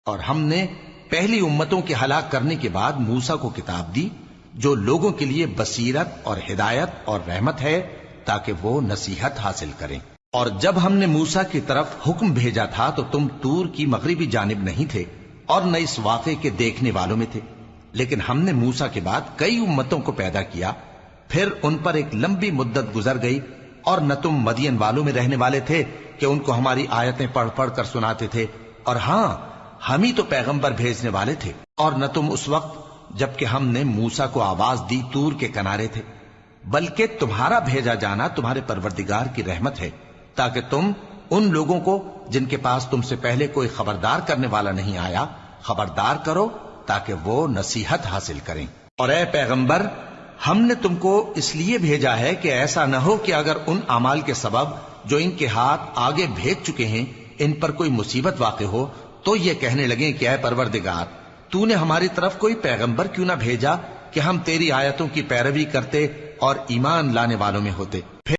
اور ہم نے پہلی امتوں کے ہلاک کرنے کے بعد موسیٰ کو کتاب دی جو لوگوں کے لیے بصیرت اور ہدایت اور رحمت ہے تاکہ وہ نصیحت حاصل کریں۔ اور جب ہم نے موسیٰ کی طرف حکم بھیجا تھا تو تم طور کی مغربی جانب نہیں تھے اور نہ اس واقعے کے دیکھنے والوں میں تھے، لیکن ہم نے موسیٰ کے بعد کئی امتوں کو پیدا کیا، پھر ان پر ایک لمبی مدت گزر گئی، اور نہ تم مدین والوں میں رہنے والے تھے کہ ان کو ہماری آیتیں پڑھ پڑھ کر سناتے تھے، اور ہاں ہم ہی تو پیغمبر بھیجنے والے تھے، اور نہ تم اس وقت جبکہ ہم نے موسیٰ کو آواز دی طور کے کنارے تھے، بلکہ تمہارا بھیجا جانا تمہارے پروردگار کی رحمت ہے تاکہ تم ان لوگوں کو جن کے پاس تم سے پہلے کوئی خبردار کرنے والا نہیں آیا خبردار کرو تاکہ وہ نصیحت حاصل کریں۔ اور اے پیغمبر، ہم نے تم کو اس لیے بھیجا ہے کہ ایسا نہ ہو کہ اگر ان اعمال کے سبب جو ان کے ہاتھ آگے بھیج چکے ہیں ان پر کوئی مصیبت واقع ہو تو یہ کہنے لگیں کہ اے پروردگار، تو نے ہماری طرف کوئی پیغمبر کیوں نہ بھیجا کہ ہم تیری آیتوں کی پیروی کرتے اور ایمان لانے والوں میں ہوتے۔